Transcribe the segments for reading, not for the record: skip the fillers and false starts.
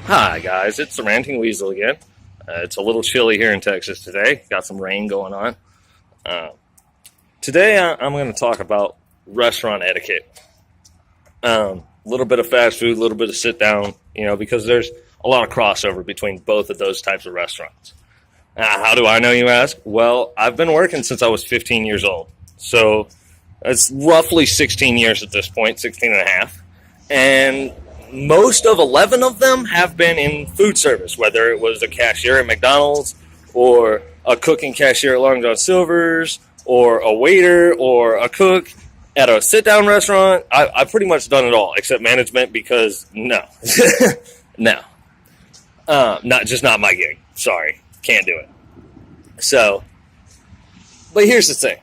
Hi guys, it's the Ranting Weasel again. It's a little chilly here in Texas today. Got some rain going on. Today I'm going to talk about restaurant etiquette. A little bit of fast food, a little bit of sit down, because there's a lot of crossover between both of those types of restaurants. How do I know, you ask? Well, I've been working since I was 15 years old. So it's roughly 16 years at this point, 16 and a half. And most of 11 of them have been in food service, whether it was a cashier at McDonald's or a cooking cashier at Long John Silver's or a waiter or a cook at a sit-down restaurant. I've pretty much done it all except management because no. No. Not my gig. Sorry. Can't do it. So, but here's the thing.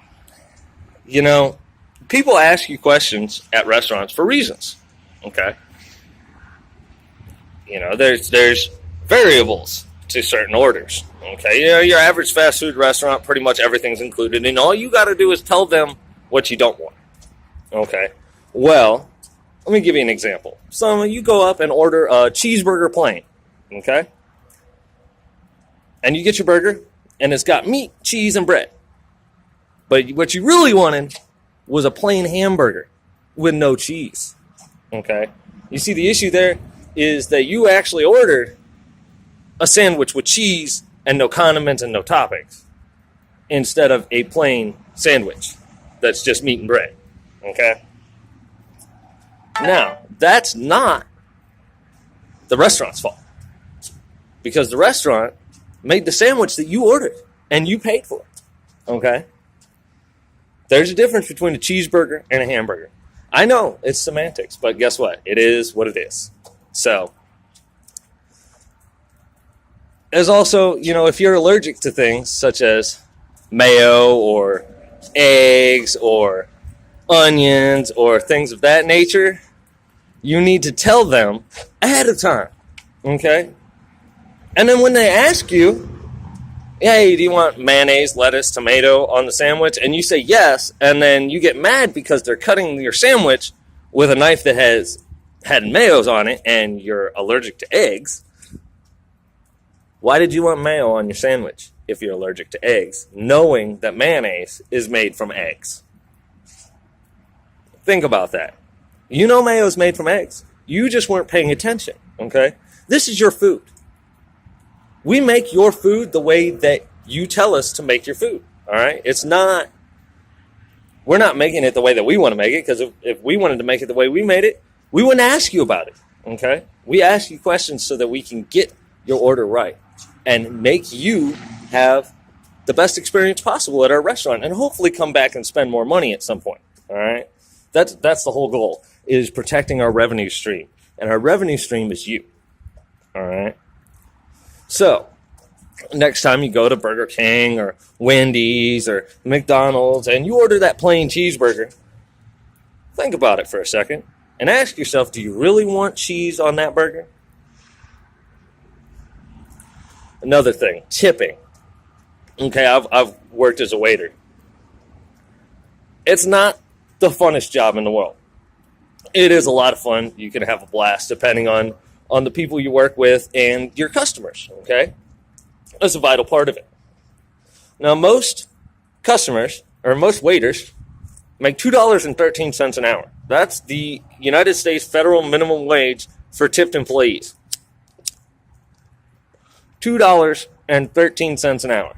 People ask you questions at restaurants for reasons. Okay? There's variables to certain orders. Okay, your average fast food restaurant, pretty much everything's included, and all you got to do is tell them what you don't want. Okay, well, let me give you an example. So you go up and order a cheeseburger plain. Okay, and you get your burger, and it's got meat, cheese, and bread. But what you really wanted was a plain hamburger with no cheese. Okay, you see the issue there is that you actually ordered a sandwich with cheese and no condiments and no toppings instead of a plain sandwich that's just meat and bread. Okay? Now, that's not the restaurant's fault because the restaurant made the sandwich that you ordered and you paid for it. Okay? There's a difference between a cheeseburger and a hamburger. I know it's semantics, but guess what? It is what it is. So, there's also, if you're allergic to things such as mayo or eggs or onions or things of that nature, you need to tell them ahead of time, okay? And then when they ask you, hey, do you want mayonnaise, lettuce, tomato on the sandwich? And you say yes, and then you get mad because they're cutting your sandwich with a knife that has had mayos on it and you're allergic to eggs. Why did you want mayo on your sandwich if you're allergic to eggs, knowing that mayonnaise is made from eggs? Think about that. Mayo is made from eggs. You just weren't paying attention, okay? This is your food. We make your food the way that you tell us to make your food, all right? We're not making it the way that we want to make it, because if we wanted to make it the way we made it, we wouldn't ask you about it, okay? We ask you questions so that we can get your order right and make you have the best experience possible at our restaurant and hopefully come back and spend more money at some point, all right? That's the whole goal, is protecting our revenue stream. And our revenue stream is you, all right? So, next time you go to Burger King or Wendy's or McDonald's and you order that plain cheeseburger, think about it for a second. And ask yourself, do you really want cheese on that burger? Another thing, tipping. Okay, I've worked as a waiter. It's not the funnest job in the world. It is a lot of fun. You can have a blast depending on the people you work with and your customers, okay? That's a vital part of it. Now, most customers, or most waiters, make $2.13 an hour. That's the United States federal minimum wage for tipped employees. $2.13 an hour.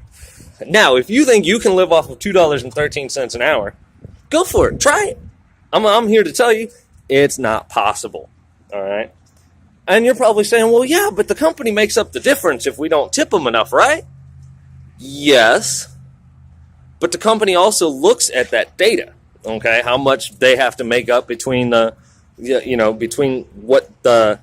Now, if you think you can live off of $2.13 an hour, go for it. Try it. I'm here to tell you, it's not possible. All right? And you're probably saying, well, yeah, but the company makes up the difference if we don't tip them enough, right? Yes. But the company also looks at that data. Okay, how much they have to make up between between what the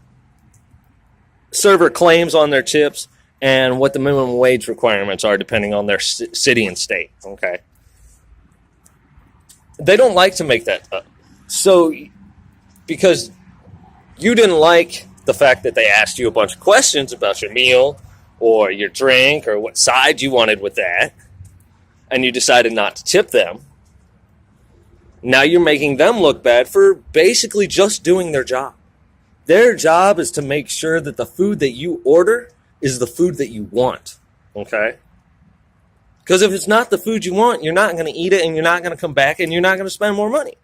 server claims on their tips and what the minimum wage requirements are depending on their city and state, okay? They don't like to make that up. So, because you didn't like the fact that they asked you a bunch of questions about your meal or your drink or what side you wanted with that, and you decided not to tip them, now you're making them look bad for basically just doing their job. Their job is to make sure that the food that you order is the food that you want, okay? Because if it's not the food you want, you're not going to eat it, and you're not going to come back, and you're not going to spend more money,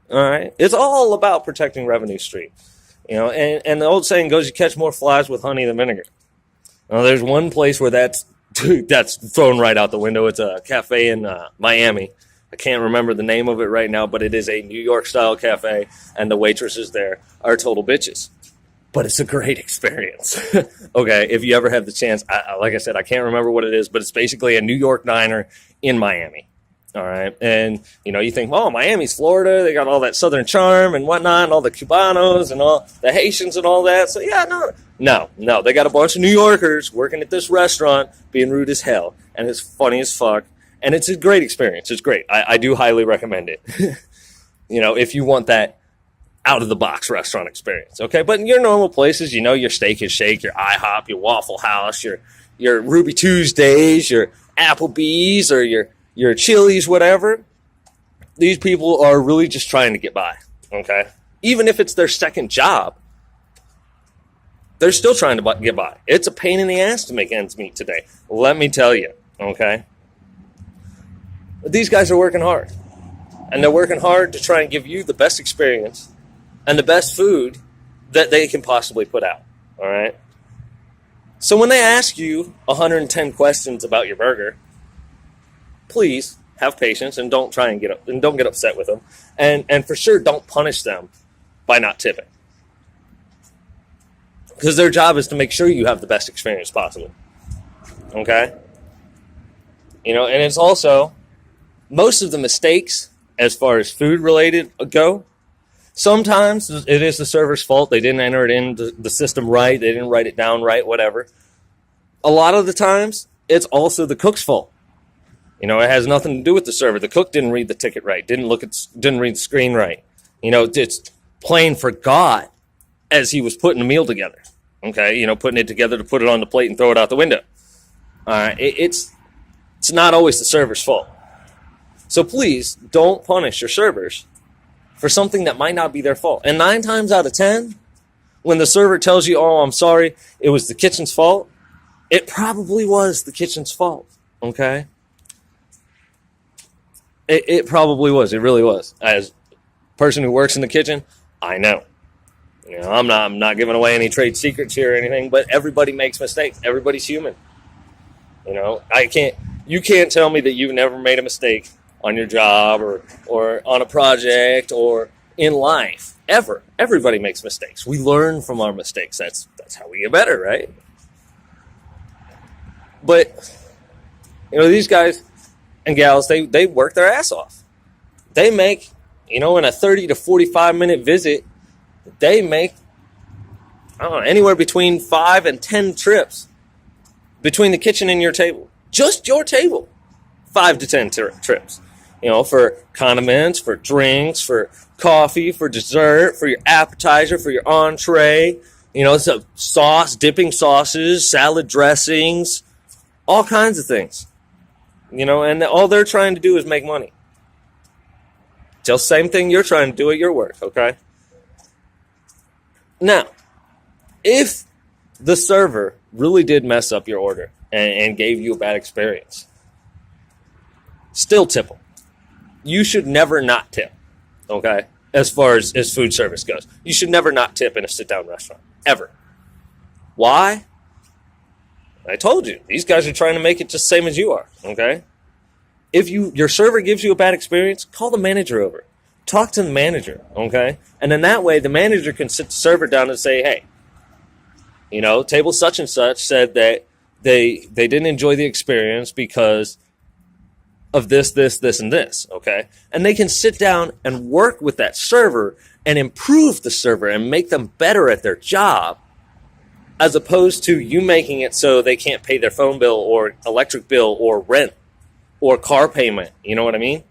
all right? It's all about protecting revenue stream, and the old saying goes, you catch more flies with honey than vinegar. Now, there's one place where that's thrown right out the window. It's a cafe in Miami. I can't remember the name of it right now, but it is a New York-style cafe, and the waitresses there are total bitches. But it's a great experience. Okay, if you ever have the chance, like I said, I can't remember what it is, but it's basically a New York diner in Miami. All right, and you think, oh, Miami's Florida, they got all that Southern charm and whatnot, and all the Cubanos and all the Haitians and all that. So yeah, no, they got a bunch of New Yorkers working at this restaurant, being rude as hell, and it's funny as fuck. And it's a great experience. It's great. I do highly recommend it. If you want that out-of-the-box restaurant experience, okay? But in your normal places, your Steak and Shake, your IHOP, your Waffle House, your Ruby Tuesdays, your Applebee's, or your Chili's, whatever, these people are really just trying to get by, okay? Even if it's their second job, they're still trying to get by. It's a pain in the ass to make ends meet today. Let me tell you, okay? But these guys are working hard, and they're working hard to try and give you the best experience and the best food that they can possibly put out, all right? So when they ask you 110 questions about your burger, please have patience and don't get upset with them, and for sure don't punish them by not tipping, because their job is to make sure you have the best experience possible, okay? And it's also, most of the mistakes as far as food related go, sometimes it is the server's fault. They didn't enter it into the system right. They didn't write it down right, whatever. A lot of the times, it's also the cook's fault. It has nothing to do with the server. The cook didn't read the ticket right, didn't read the screen right. Just plain forgot as he was putting the meal together. Okay, putting it together to put it on the plate and throw it out the window. All right, it's not always the server's fault. So please don't punish your servers for something that might not be their fault. And 9 times out of 10, when the server tells you, oh, I'm sorry, it was the kitchen's fault, it probably was the kitchen's fault, okay? It probably was. It really was. As a person who works in the kitchen, I know. I'm not giving away any trade secrets here or anything, but everybody makes mistakes. Everybody's human. You can't tell me that you've never made a mistake on your job or on a project or in life, ever. Everybody makes mistakes. We learn from our mistakes. That's how we get better, right? But, these guys and gals, they work their ass off. They make, in a 30 to 45 minute visit, they make, anywhere between 5 and 10 trips between the kitchen and your table. Just your table. 5 to 10 trips. For condiments, for drinks, for coffee, for dessert, for your appetizer, for your entree. So dipping sauces, salad dressings, all kinds of things. And all they're trying to do is make money. Just same thing you're trying to do at your work, okay? Now, if the server really did mess up your order and gave you a bad experience, still tip them. You should never not tip, okay? As far as food service goes. You should never not tip in a sit-down restaurant, ever. Why? I told you, these guys are trying to make it just the same as you are, okay? If your server gives you a bad experience, call the manager over. Talk to the manager, okay? And then that way, the manager can sit the server down and say, hey, table such and such said that they didn't enjoy the experience because of this, and this, okay? And they can sit down and work with that server and improve the server and make them better at their job, as opposed to you making it so they can't pay their phone bill or electric bill or rent or car payment. You know what I mean?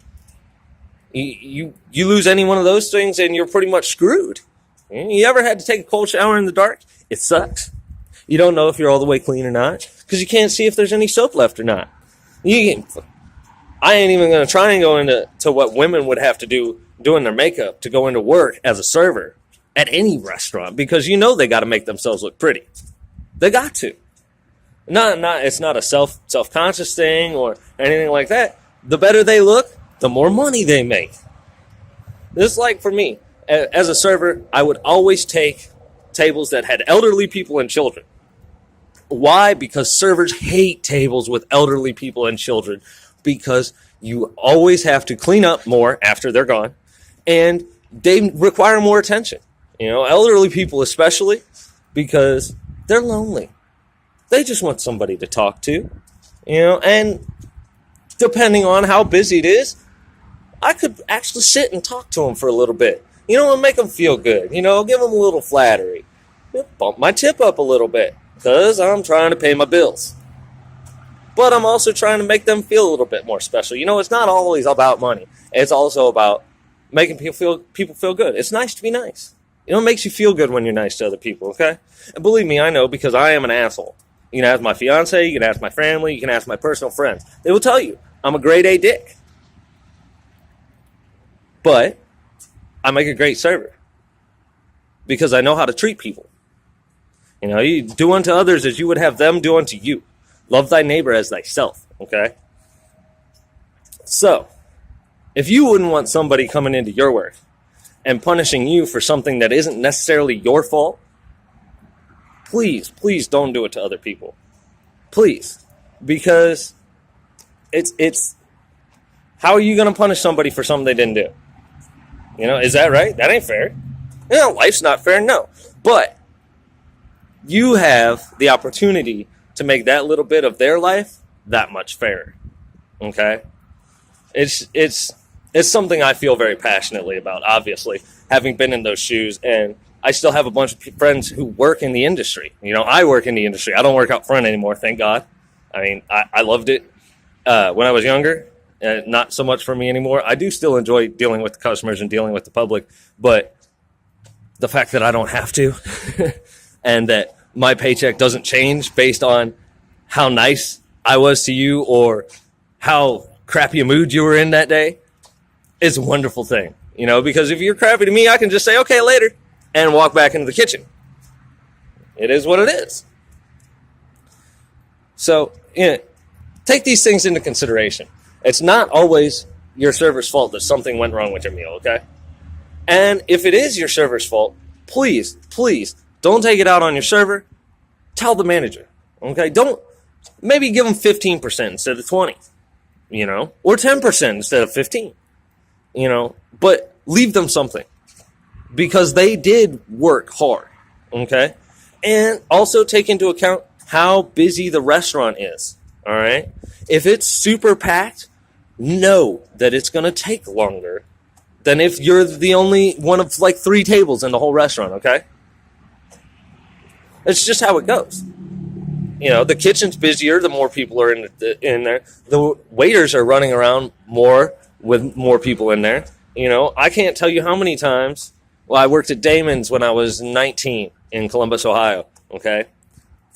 You lose any one of those things and you're pretty much screwed. You ever had to take a cold shower in the dark? It sucks. You don't know if you're all the way clean or not because you can't see if there's any soap left or not. I ain't even going to try and go into what women would have to do doing their makeup to go into work as a server, at any restaurant because you know they got to make themselves look pretty. They got to. It's not a self-conscious thing or anything like that. The better they look, the more money they make. This is like for me, as a server, I would always take tables that had elderly people and children. Why? Because servers hate tables with elderly people and children because you always have to clean up more after they're gone and they require more attention. Elderly people especially because they're lonely. They just want somebody to talk to, and depending on how busy it is, I could actually sit and talk to them for a little bit, and make them feel good, give them a little flattery, bump my tip up a little bit because I'm trying to pay my bills. But I'm also trying to make them feel a little bit more special. It's not always about money. It's also about making people feel good. It's nice to be nice. It makes you feel good when you're nice to other people, okay? And believe me, I know because I am an asshole. You can ask my fiance, you can ask my family, you can ask my personal friends. They will tell you I'm a grade A dick. But I make a great server because I know how to treat people. You do unto others as you would have them do unto you. Love thy neighbor as thyself, okay? So, if you wouldn't want somebody coming into your work and punishing you for something that isn't necessarily your fault, please don't do it to other people. Please. Because it's how are you going to punish somebody for something they didn't do? Is that right? That ain't fair. Life's not fair, no. But you have the opportunity to make that little bit of their life that much fairer. Okay? It's something I feel very passionately about, obviously, having been in those shoes, and I still have a bunch of friends who work in the industry. I work in the industry. I don't work out front anymore, thank God. I mean, I loved it when I was younger, and not so much for me anymore. I do still enjoy dealing with the customers and dealing with the public, but the fact that I don't have to and that my paycheck doesn't change based on how nice I was to you or how crappy a mood you were in that day is a wonderful thing. Because if you're crappy to me, I can just say, okay, later, and walk back into the kitchen. It is what it is. So, take these things into consideration. It's not always your server's fault that something went wrong with your meal, okay? And if it is your server's fault, please, don't take it out on your server. Tell the manager, okay? Maybe give them 15% instead of 20, or 10% instead of 15, but leave them something because they did work hard, okay? And also take into account how busy the restaurant is, all right? If it's super packed, know that it's going to take longer than if you're the only one of like 3 tables in the whole restaurant, okay? It's just how it goes. The kitchen's busier the more people are in there. The waiters are running around more with more people in there. I can't tell you how many times. Well, I worked at Damon's when I was 19 in Columbus, Ohio, okay?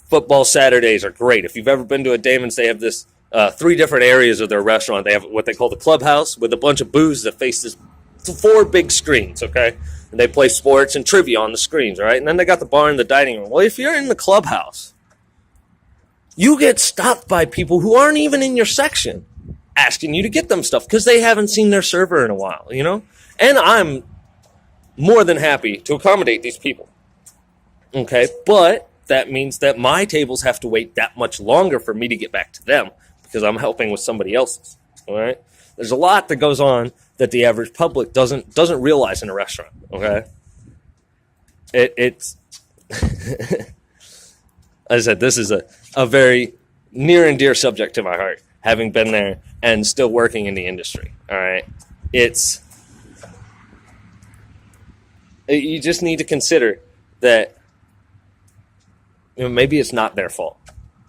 Football Saturdays are great. If you've ever been to a Damon's, they have this 3 different areas of their restaurant. They have what they call the clubhouse with a bunch of booths that faces 4 big screens, okay? And they play sports and trivia on the screens, all right? And then they got the bar and the dining room. Well, if you're in the clubhouse, you get stopped by people who aren't even in your section asking you to get them stuff because they haven't seen their server in a while, And I'm more than happy to accommodate these people, okay? But that means that my tables have to wait that much longer for me to get back to them because I'm helping with somebody else's, all right? There's a lot that goes on that the average public doesn't realize in a restaurant, okay? It's as I said, this is a very near and dear subject to my heart, having been there and still working in the industry, all right? You just need to consider that maybe it's not their fault.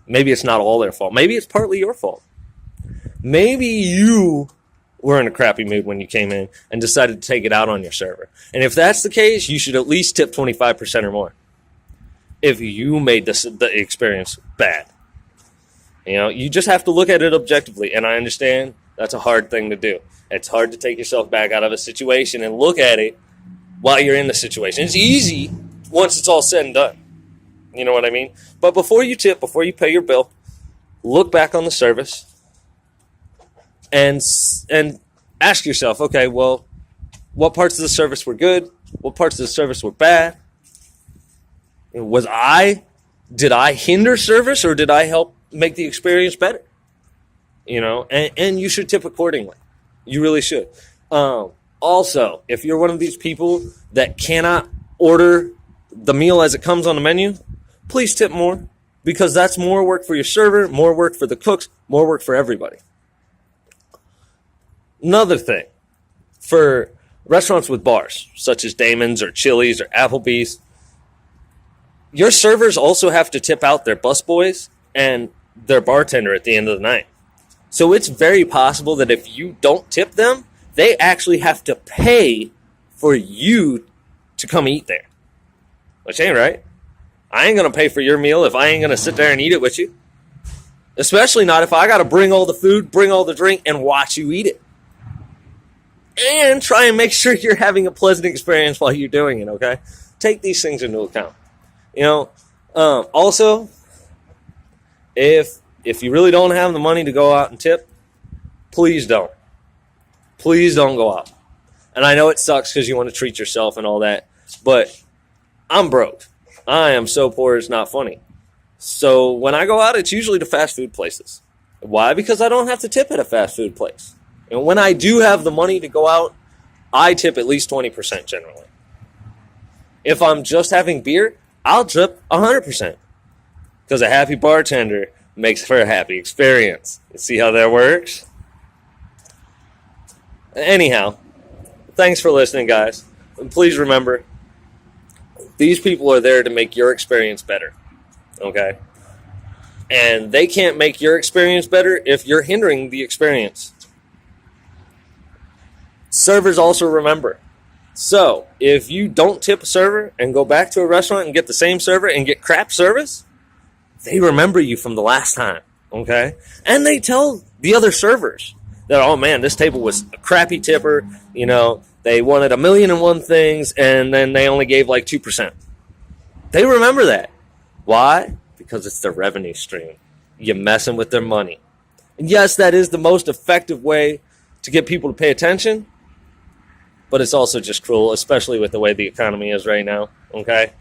Maybe it's not all their fault. Maybe it's partly your fault. Maybe you were in a crappy mood when you came in and decided to take it out on your server. And if that's the case, you should at least tip 25% or more if you made the experience bad. You just have to look at it objectively. And I understand that's a hard thing to do. It's hard to take yourself back out of a situation and look at it while you're in the situation. It's easy once it's all said and done. You know what I mean? But before you tip, before you pay your bill, look back on the service and ask yourself, okay, well, what parts of the service were good? What parts of the service were bad? Did I hinder service, or did I help make the experience better? And you should tip accordingly. You really should. Also, if you're one of these people that cannot order the meal as it comes on the menu, please tip more, because that's more work for your server, more work for the cooks, more work for everybody. Another thing, for restaurants with bars, such as Damon's or Chili's or Applebee's, your servers also have to tip out their busboys and their bartender at the end of the night. So it's very possible that if you don't tip them, they actually have to pay for you to come eat there. Which ain't right. I ain't going to pay for your meal if I ain't going to sit there and eat it with you. Especially not if I got to bring all the food, bring all the drink, and watch you eat it. And try and make sure you're having a pleasant experience while you're doing it, okay? Take these things into account. Also, if you really don't have the money to go out and tip, please don't. Please don't go out. And I know it sucks because you want to treat yourself and all that, but I'm broke. I am so poor it's not funny. So when I go out, it's usually to fast food places. Why? Because I don't have to tip at a fast food place. And when I do have the money to go out, I tip at least 20% generally. If I'm just having beer, I'll tip 100%. Because a happy bartender makes for a happy experience. You see how that works? Anyhow, thanks for listening, guys. And please remember, these people are there to make your experience better. Okay? And they can't make your experience better if you're hindering the experience. Servers also remember. So, if you don't tip a server and go back to a restaurant and get the same server and get crap service, they remember you from the last time, okay? And they tell the other servers that, oh man, this table was a crappy tipper, they wanted 1,000,001 things, and then they only gave like 2%. They remember that. Why? Because it's their revenue stream. You're messing with their money. And yes, that is the most effective way to get people to pay attention, but it's also just cruel, especially with the way the economy is right now, okay?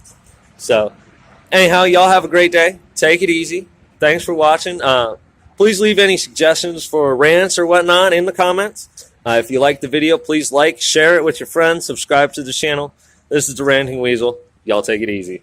So, anyhow, y'all have a great day. Take it easy. Thanks for watching. Please leave any suggestions for rants or whatnot in the comments. If you like the video, please like, share it with your friends, subscribe to the channel. This is the Ranting Weasel. Y'all take it easy.